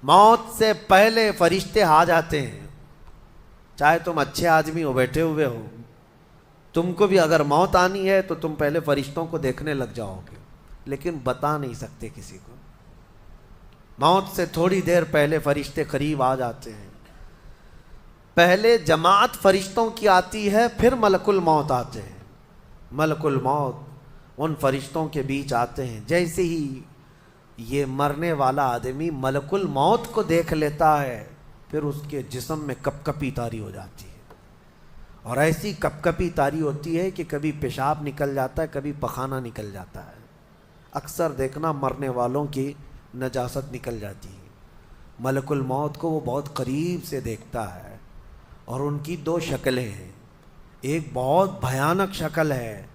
موت سے پہلے فرشتے آ جاتے ہیں. چاہے تم اچھے آدمی ہو, بیٹھے ہوئے ہو, تم کو بھی اگر موت آنی ہے تو تم پہلے فرشتوں کو دیکھنے لگ جاؤ گے, لیکن بتا نہیں سکتے کسی کو. موت سے تھوڑی دیر پہلے فرشتے قریب آ جاتے ہیں. پہلے جماعت فرشتوں کی آتی ہے, پھر ملک الموت آتے ہیں. ملک الموت ان فرشتوں کے بیچ آتے ہیں. جیسے ہی یہ مرنے والا آدمی ملک الموت کو دیکھ لیتا ہے, پھر اس کے جسم میں کپ کپی طاری ہو جاتی ہے. اور ایسی کپ کپی طاری ہوتی ہے کہ کبھی پیشاب نکل جاتا ہے, کبھی پخانہ نکل جاتا ہے. اکثر دیکھنا مرنے والوں کی نجاست نکل جاتی ہے. ملک الموت کو وہ بہت قریب سے دیکھتا ہے, اور ان کی دو شکلیں ہیں. ایک بہت بھیانک شکل ہے,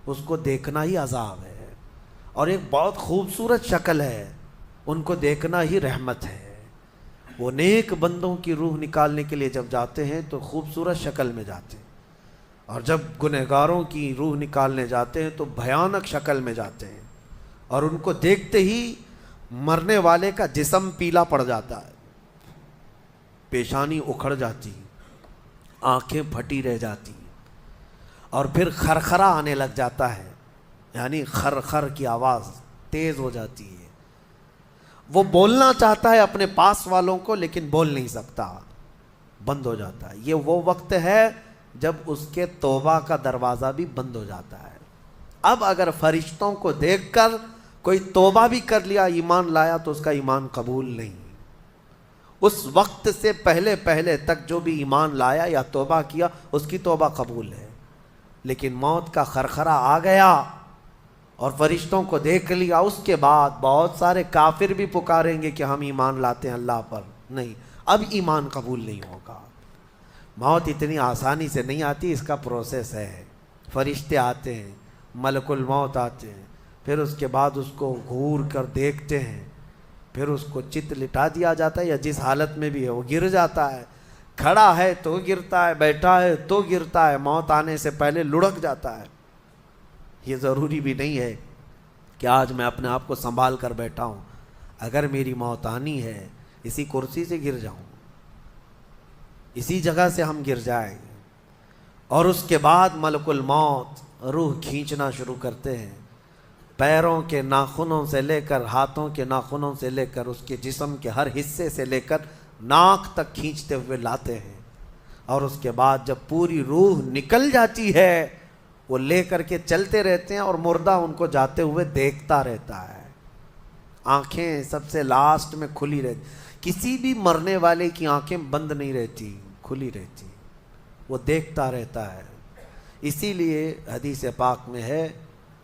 اس کو دیکھنا ہی عذاب ہے, اور ایک بہت خوبصورت شکل ہے, ان کو دیکھنا ہی رحمت ہے. وہ نیک بندوں کی روح نکالنے کے لیے جب جاتے ہیں تو خوبصورت شکل میں جاتے ہیں, اور جب گنہگاروں کی روح نکالنے جاتے ہیں تو بھیانک شکل میں جاتے ہیں. اور ان کو دیکھتے ہی مرنے والے کا جسم پیلا پڑ جاتا ہے, پیشانی اکھڑ جاتی, آنکھیں پھٹی رہ جاتی, اور پھر خرخرا آنے لگ جاتا ہے, یعنی خر کی آواز تیز ہو جاتی ہے. وہ بولنا چاہتا ہے اپنے پاس والوں کو, لیکن بول نہیں سکتا, بند ہو جاتا ہے. یہ وہ وقت ہے جب اس کے توبہ کا دروازہ بھی بند ہو جاتا ہے. اب اگر فرشتوں کو دیکھ کر کوئی توبہ بھی کر لیا, ایمان لایا, تو اس کا ایمان قبول نہیں. اس وقت سے پہلے پہلے تک جو بھی ایمان لایا یا توبہ کیا, اس کی توبہ قبول ہے. لیکن موت کا خرخرا آ گیا اور فرشتوں کو دیکھ لیا, اس کے بعد بہت سارے کافر بھی پکاریں گے کہ ہم ایمان لاتے ہیں اللہ پر. نہیں, اب ایمان قبول نہیں ہوگا. موت اتنی آسانی سے نہیں آتی, اس کا پروسیس ہے. فرشتے آتے ہیں, ملک الموت آتے ہیں, پھر اس کے بعد اس کو گھور کر دیکھتے ہیں, پھر اس کو چت لٹا دیا جاتا ہے, یا جس حالت میں بھی ہے وہ گر جاتا ہے. کھڑا ہے تو گرتا ہے, بیٹھا ہے تو گرتا ہے, موت آنے سے پہلے لڑک جاتا ہے. یہ ضروری بھی نہیں ہے کہ آج میں اپنے آپ کو سنبھال کر بیٹھا ہوں, اگر میری موت آنی ہے اسی کرسی سے گر جاؤں, اسی جگہ سے ہم گر جائیں گے. اور اس کے بعد ملک الموت روح کھینچنا شروع کرتے ہیں, پیروں کے ناخنوں سے لے کر ہاتھوں کے ناخنوں سے لے کر اس کے جسم کے ہر حصے سے لے کر ناک تک کھینچتے ہوئے لاتے ہیں. اور اس کے بعد جب پوری روح نکل جاتی ہے, وہ لے کر کے چلتے رہتے ہیں, اور مردہ ان کو جاتے ہوئے دیکھتا رہتا ہے. آنکھیں سب سے لاسٹ میں کھلی رہتی, کسی بھی مرنے والے کی آنکھیں بند نہیں رہتی, کھلی رہتی, وہ دیکھتا رہتا ہے. اسی لیے حدیث پاک میں ہے,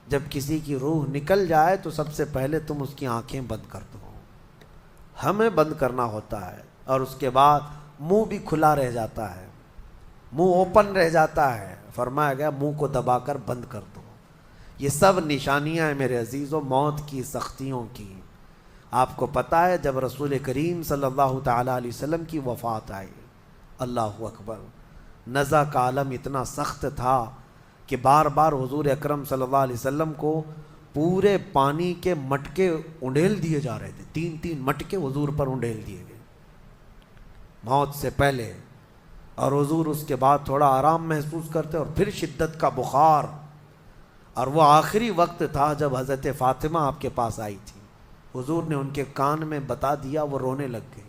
جب کسی کی روح نکل جائے تو سب سے پہلے تم اس کی آنکھیں بند کر دو. ہمیں بند کرنا ہوتا ہے, اور اس کے بعد منہ بھی کھلا رہ جاتا ہے, منہ اوپن رہ جاتا ہے. فرمایا گیا منہ کو دبا کر بند کر دو. یہ سب نشانیاں ہیں میرے عزیزوں موت کی سختیوں کی. آپ کو پتہ ہے جب رسول کریم صلی اللہ تعالیٰ علیہ وسلم کی وفات آئی, اللہ اکبر, نزع کا عالم اتنا سخت تھا کہ بار بار حضور اکرم صلی اللہ علیہ وسلم کو پورے پانی کے مٹکے انڈیل دیے جا رہے تھے. 3 مٹکے حضور پر انڈیل دیے گئے موت سے پہلے, اور حضور اس کے بعد تھوڑا آرام محسوس کرتے, اور پھر شدت کا بخار. اور وہ آخری وقت تھا جب حضرت فاطمہ آپ کے پاس آئی تھی, حضور نے ان کے کان میں بتا دیا, وہ رونے لگ گئی.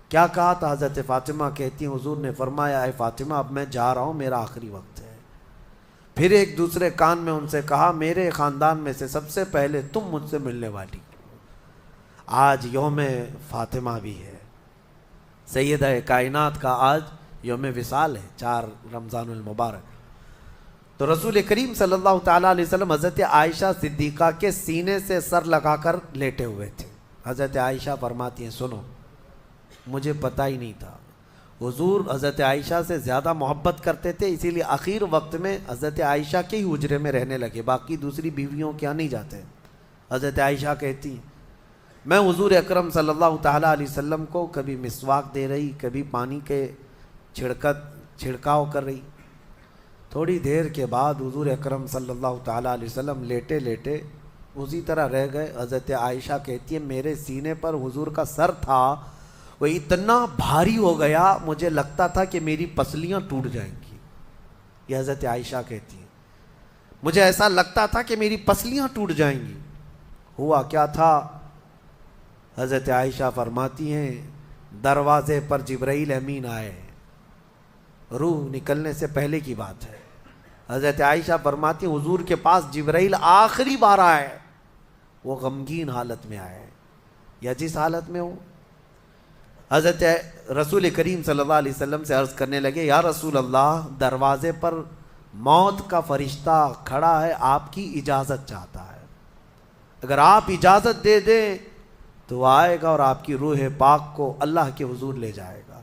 کیا کہا تھا حضرت فاطمہ کہتی ہیں, حضور نے فرمایا اے فاطمہ اب میں جا رہا ہوں, میرا آخری وقت ہے. پھر ایک دوسرے کان میں ان سے کہا میرے خاندان میں سے سب سے پہلے تم مجھ سے ملنے والی. آج یوم فاطمہ بھی ہے, سیدہ کائنات کا آج یوم وصال ہے, 4 رمضان المبارک. تو رسول کریم صلی اللہ تعالیٰ علیہ وسلم حضرت عائشہ صدیقہ کے سینے سے سر لگا کر لیٹے ہوئے تھے. حضرت عائشہ فرماتی ہیں سنو, مجھے پتہ ہی نہیں تھا. حضور حضرت عائشہ سے زیادہ محبت کرتے تھے, اسی لیے آخر وقت میں حضرت عائشہ کے ہی حجرے میں رہنے لگے, باقی دوسری بیویوں کے یہاں نہیں جاتے. حضرت عائشہ کہتی میں حضور اکرم صلی اللہ تعالیٰ علیہ وسلم کو کبھی مسواک دے رہی, کبھی پانی کے چھڑکاؤ کر رہی. تھوڑی دیر کے بعد حضور اکرم صلی اللہ تعالیٰ علیہ وسلم لیٹے لیٹے اسی طرح رہ گئے۔ حضرت عائشہ کہتی ہے میرے سینے پر حضور کا سر تھا، وہ اتنا بھاری ہو گیا مجھے لگتا تھا کہ میری پسلیاں ٹوٹ جائیں گی۔ یہ حضرت عائشہ کہتی ہیں مجھے ایسا لگتا تھا کہ میری پسلیاں ٹوٹ جائیں گی۔ ہوا کیا تھا؟ حضرت عائشہ فرماتی ہیں دروازے پر جبرائیل امین آئے، روح نکلنے سے پہلے کی بات ہے۔ حضرت عائشہ فرماتی ہیں حضور کے پاس جبرائیل آخری بار آئے، وہ غمگین حالت میں آئے یا جس حالت میں ہو۔ حضرت رسول کریم صلی اللہ علیہ وسلم سے عرض کرنے لگے یا رسول اللہ، دروازے پر موت کا فرشتہ کھڑا ہے، آپ کی اجازت چاہتا ہے، اگر آپ اجازت دے دیں تو وہ آئے گا اور آپ کی روح پاک کو اللہ کے حضور لے جائے گا۔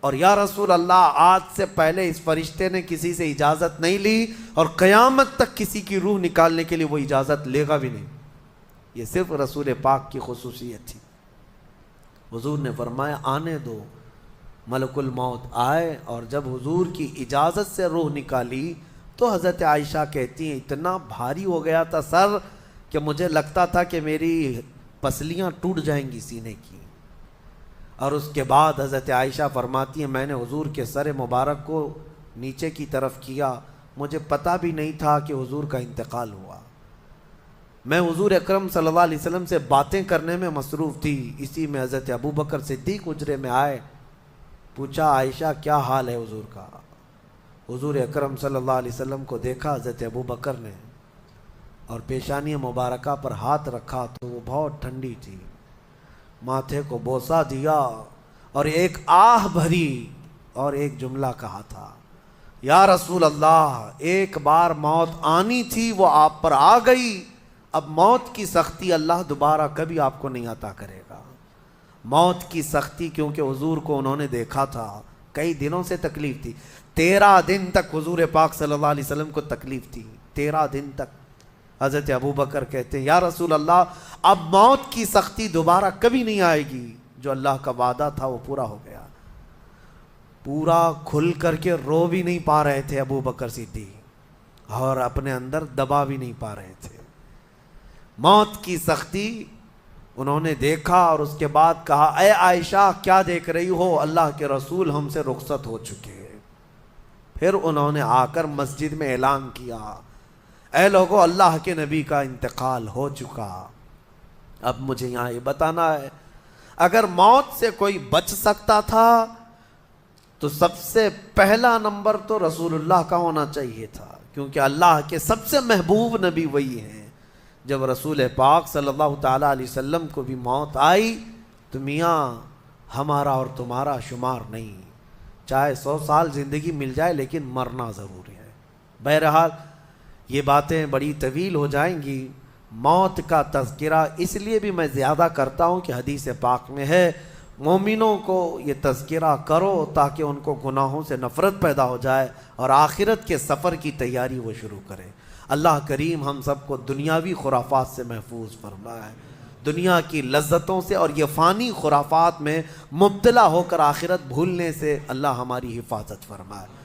اور یا رسول اللہ، آج سے پہلے اس فرشتے نے کسی سے اجازت نہیں لی اور قیامت تک کسی کی روح نکالنے کے لیے وہ اجازت لے گا بھی نہیں۔ یہ صرف رسول پاک کی خصوصیت تھی۔ حضور نے فرمایا آنے دو۔ ملک الموت آئے اور جب حضور کی اجازت سے روح نکالی تو حضرت عائشہ کہتی ہیں اتنا بھاری ہو گیا تھا سر کہ مجھے لگتا تھا کہ میری پسلیاں ٹوٹ جائیں گی سینے کی۔ اور اس کے بعد حضرت عائشہ فرماتی ہیں میں نے حضور کے سر مبارک کو نیچے کی طرف کیا، مجھے پتہ بھی نہیں تھا کہ حضور کا انتقال ہوا۔ میں حضور اکرم صلی اللہ علیہ وسلم سے باتیں کرنے میں مصروف تھی، اسی میں حضرت ابوبکر صدیق حجرے میں آئے، پوچھا عائشہ کیا حال ہے حضور کا؟ حضور اکرم صلی اللہ علیہ وسلم کو دیکھا حضرت ابوبکر نے اور پیشانی مبارکہ پر ہاتھ رکھا تو وہ بہت ٹھنڈی تھی، ماتھے کو بوسہ دیا اور ایک آہ بھری اور ایک جملہ کہا تھا یا رسول اللہ، ایک بار موت آنی تھی وہ آپ پر آ گئی، اب موت کی سختی اللہ دوبارہ کبھی آپ کو نہیں عطا کرے گا۔ موت کی سختی کیونکہ حضور کو انہوں نے دیکھا تھا، کئی دنوں سے تکلیف تھی، 13 دن تک حضور پاک صلی اللہ علیہ وسلم کو تکلیف تھی، 13 دن تک۔ حضرت ابوبکر کہتے ہیں یا رسول اللہ، اب موت کی سختی دوبارہ کبھی نہیں آئے گی، جو اللہ کا وعدہ تھا وہ پورا ہو گیا۔ پورا کھل کر کے رو بھی نہیں پا رہے تھے ابوبکر صدیق اور اپنے اندر دبا بھی نہیں پا رہے تھے۔ موت کی سختی انہوں نے دیکھا اور اس کے بعد کہا اے عائشہ کیا دیکھ رہی ہو، اللہ کے رسول ہم سے رخصت ہو چکے۔ پھر انہوں نے آ کر مسجد میں اعلان کیا اے لوگو، اللہ کے نبی کا انتقال ہو چکا۔ اب مجھے یہاں یہ بتانا ہے اگر موت سے کوئی بچ سکتا تھا تو سب سے پہلا نمبر تو رسول اللہ کا ہونا چاہیے تھا، کیونکہ اللہ کے سب سے محبوب نبی وہی ہیں۔ جب رسول پاک صلی اللہ تعالیٰ علیہ وسلم کو بھی موت آئی تو میاں ہمارا اور تمہارا شمار نہیں، چاہے 100 سال زندگی مل جائے لیکن مرنا ضروری ہے۔ بہرحال یہ باتیں بڑی طویل ہو جائیں گی۔ موت کا تذکرہ اس لیے بھی میں زیادہ کرتا ہوں کہ حدیث پاک میں ہے مومنوں کو یہ تذکرہ کرو تاکہ ان کو گناہوں سے نفرت پیدا ہو جائے اور آخرت کے سفر کی تیاری وہ شروع کرے۔ اللہ کریم ہم سب کو دنیاوی خرافات سے محفوظ فرمائے، دنیا کی لذتوں سے اور یہ فانی خرافات میں مبتلا ہو کر آخرت بھولنے سے اللہ ہماری حفاظت فرمائے۔